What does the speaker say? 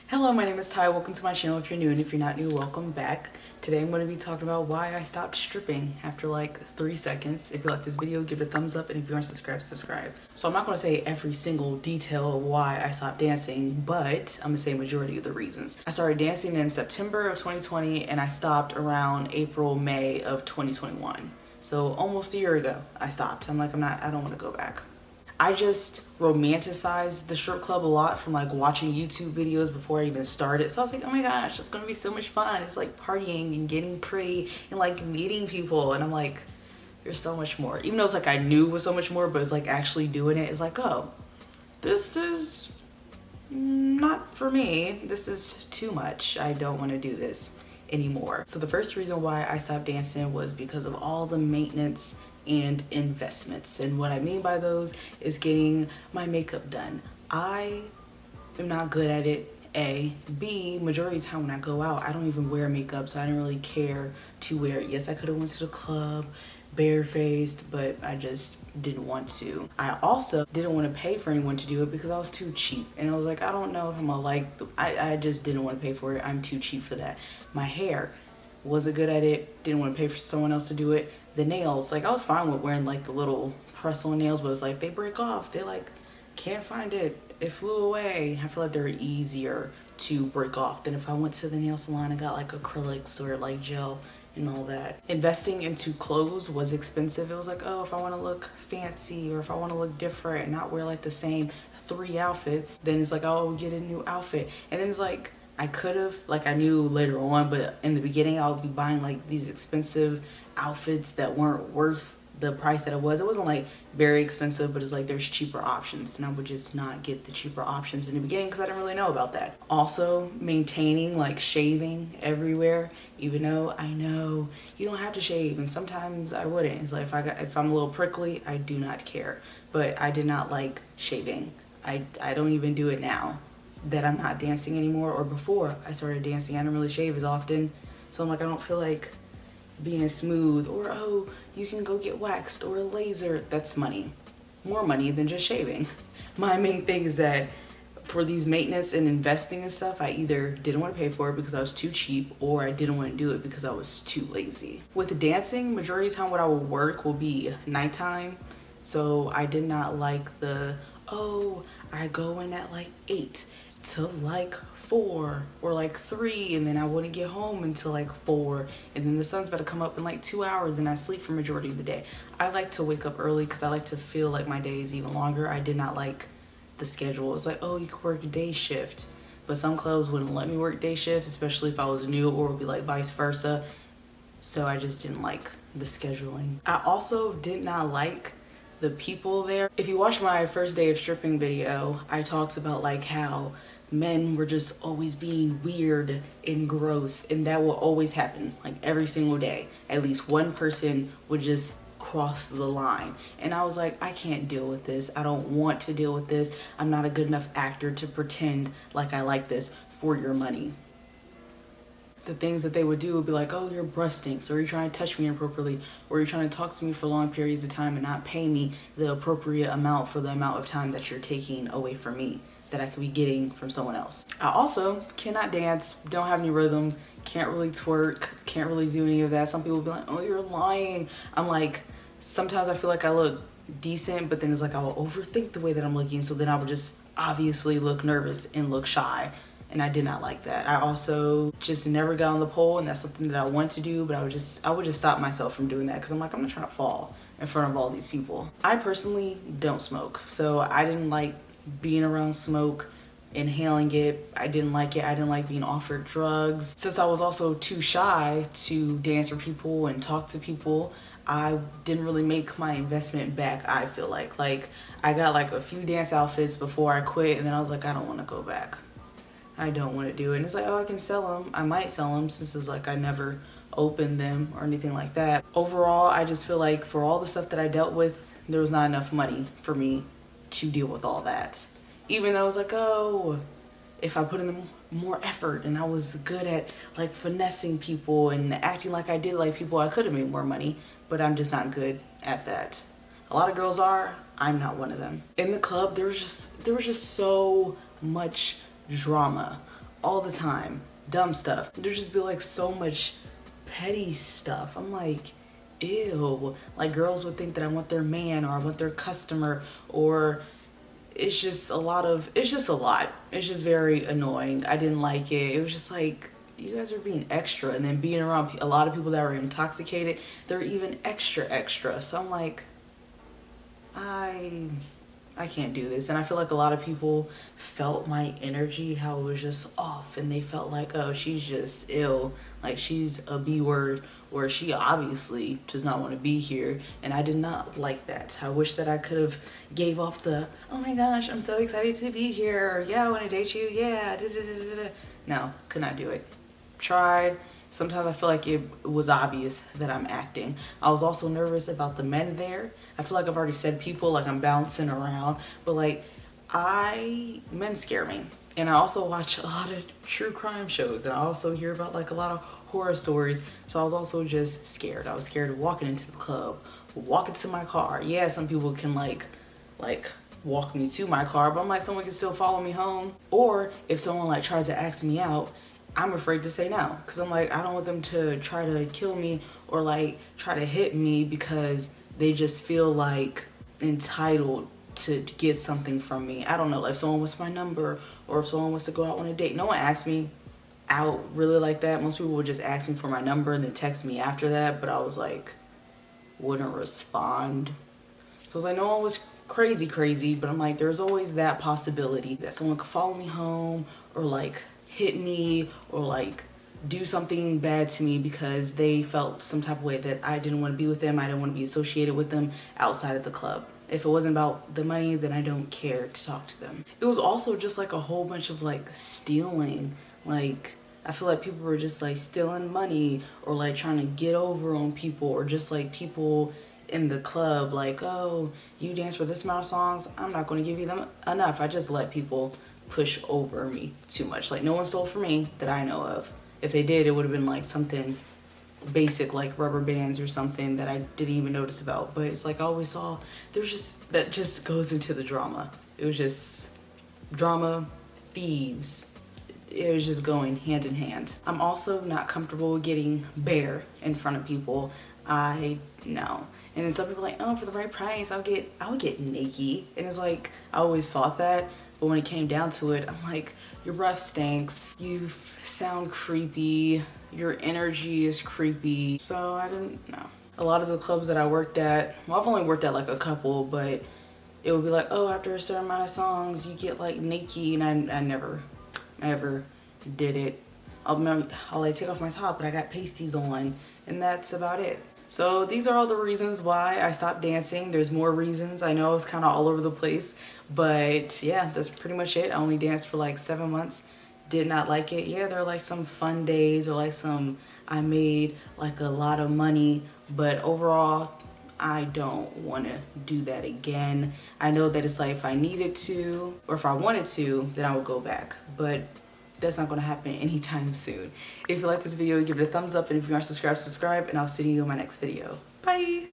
Hello, my name is Ty. Welcome to my channel. If you're new, and if you're not new, welcome back. Today I'm going to be talking about why I stopped stripping after like 3 seconds. If you like this video, give it a thumbs up, and if you aren't subscribed, subscribe. So I'm not going to say every single detail of why I stopped dancing, but I'm going to say majority of the reasons. I started dancing in September of 2020 and I stopped around April, May of 2021. So almost a year ago I stopped. I don't want to go back. I just romanticized the strip club a lot from like watching YouTube videos before I even started. So I was like, oh my gosh, it's gonna be so much fun. It's like partying and getting pretty and like meeting people. And I'm like, there's so much more. Even though it's like I knew was so much more, but it's like actually doing it is like, oh, this is not for me. This is too much. I don't want to do this anymore. So the first reason why I stopped dancing was because of all the maintenance and investments. And what I mean by those is getting my makeup done. I am not good at it, A. B, majority of the time when I go out, I don't even wear makeup, so I didn't really care to wear it. Yes, I could have went to the club barefaced, but I just didn't want to. I also didn't want to pay for anyone to do it because I was too cheap. And I was like, I don't know if I'm gonna like, I just didn't want to pay for it. I'm too cheap for that. My hair, wasn't good at it, didn't want to pay for someone else to do it. The nails, like I was fine with wearing like the little press-on nails, but it's like they break off. They like can't find it. It flew away. I feel like they're easier to break off than if I went to the nail salon and got like acrylics or like gel and all that. Investing into clothes was expensive. It was like, oh, if I want to look fancy or if I want to look different and not wear like the same 3 outfits, then it's like, oh, get a new outfit. And then it's like, I could have, like I knew later on, but in the beginning I would be buying like these expensive outfits that weren't worth the price that it was. It wasn't like very expensive, but it's like there's cheaper options, and I would just not get the cheaper options in the beginning because I didn't really know about that. Also, maintaining like shaving everywhere, even though I know you don't have to shave, and sometimes I wouldn't. It's like if I'm a little prickly, I do not care, but I did not like shaving. I don't even do it now that I'm not dancing anymore, or before I started dancing I didn't really shave as often, so I'm like, I don't feel like being smooth, or oh, you can go get waxed or laser. That's money, more money than just shaving. My main thing is that for these maintenance and investing and stuff, I either didn't want to pay for it because I was too cheap, or I didn't want to do it because I was too lazy. With dancing, majority of the time what I will work will be nighttime, so I did not like the, oh, I go in at like 8 to like 4 or like 3, and then I wouldn't get home until like 4, and then the sun's about to come up in like 2 hours, and I sleep for majority of the day. I like to wake up early because I like to feel like my day is even longer. I did not like the schedule. It's like, oh, you could work a day shift, but some clubs wouldn't let me work day shift, especially if I was new, or it would be like vice versa. So I just didn't like the scheduling. I also did not like the people there. If you watch my first day of stripping video, I talked about like how men were just always being weird and gross, and that will always happen. Like every single day, at least one person would just cross the line, and I was like, I can't deal with this. I don't want to deal with this. I'm not a good enough actor to pretend like I like this for your money. The things that they would do would be like, oh, your breath stinks, or you're trying to touch me inappropriately, or you're trying to talk to me for long periods of time and not pay me the appropriate amount for the amount of time that you're taking away from me that I could be getting from someone else. I also cannot dance, don't have any rhythm, can't really twerk, can't really do any of that. Some people will be like, oh, you're lying. I'm like, sometimes I feel like I look decent, but then it's like I will overthink the way that I'm looking, so then I would just obviously look nervous and look shy. And I did not like that. I also just never got on the pole, and that's something that I want to do, but I would just stop myself from doing that because I'm like, I'm not trying to fall in front of all these people. I personally don't smoke, so I didn't like being around smoke, inhaling it. I didn't like it. I didn't like being offered drugs. Since I was also too shy to dance for people and talk to people, I didn't really make my investment back. I feel like I got like a few dance outfits before I quit, and then I was like, I don't want to go back. I don't want to do it. And it's like, oh, I can sell them. I might sell them, since it's like I never opened them or anything like that. Overall, I just feel like for all the stuff that I dealt with, there was not enough money for me to deal with all that. Even though I was like, oh, if I put in more effort and I was good at like finessing people and acting like I did like people, I could have made more money, but I'm just not good at that. A lot of girls are. I'm not one of them. In the club, there was just so much drama all the time. Dumb stuff. There'd just be like so much petty stuff. I'm like, ew. Like girls would think that I want their man or I want their customer, or it's just a lot. It's just very annoying. I didn't like it. It was just like, you guys are being extra, and then being around a lot of people that were intoxicated, they're even extra. So I'm like, I can't do this. And I feel like a lot of people felt my energy, how it was just off, and they felt like, oh, she's just ill, like she's a B word, or she obviously does not want to be here. And I did not like that. I wish that I could have gave off the, oh my gosh, I'm so excited to be here, or yeah, I want to date you, yeah, da, da, da, da, da. No, could not do it. Tried. Sometimes I feel like it was obvious that I'm acting. I was also nervous about the men there. I feel like I've already said people, like I'm bouncing around, but like men scare me. And I also watch a lot of true crime shows, and I also hear about like a lot of horror stories. So I was also just scared. I was scared of walking into the club, walking to my car. Yeah, some people can like walk me to my car, but I'm like, someone can still follow me home. Or if someone like tries to ask me out, I'm afraid to say no, because I'm like, I don't want them to try to kill me or like try to hit me because they just feel like entitled to get something from me. I don't know, like if someone wants my number or if someone wants to go out on a date. No one asked me out really like that. Most people would just ask me for my number and then text me after that, but I was like, wouldn't respond. So I was like, no one was crazy, but I'm like, there's always that possibility that someone could follow me home or like hit me or like do something bad to me because they felt some type of way that I didn't want to be with them. I didn't want to be associated with them outside of the club. If it wasn't about the money, then I don't care to talk to them. It was also just like a whole bunch of like stealing. Like I feel like people were just like stealing money or like trying to get over on people, or just like people in the club like, oh, you dance for this amount of songs, I'm not going to give you them enough. I just let people push over me too much. Like no one stole from me that I know of. If they did, it would have been like something basic like rubber bands or something that I didn't even notice about. But it's like I always saw, there's just, that just goes into the drama. It was just drama, thieves. It was just going hand in hand. I'm also not comfortable getting bare in front of people. I know. And then some people are like, oh, for the right price, I would get naked. And it's like, I always thought that. But when it came down to it, I'm like, your breath stinks, you sound creepy, your energy is creepy. So I didn't know. A lot of the clubs that I worked at, well, I've only worked at like a couple, but it would be like, oh, after a certain amount of songs, you get like naked, and I never, ever did it. I'll like take off my top, but I got pasties on, and that's about it. So these are all the reasons why I stopped dancing. There's more reasons. I know it's kind of all over the place, but yeah, that's pretty much it. I only danced for like 7 months. Did not like it. Yeah, there are like some fun days or like I made like a lot of money, but overall, I don't want to do that again. I know that it's like if I needed to or if I wanted to, then I would go back, but that's not going to happen anytime soon. If you like this video, give it a thumbs up, and if you aren't subscribed, subscribe, and I'll see you in my next video. Bye!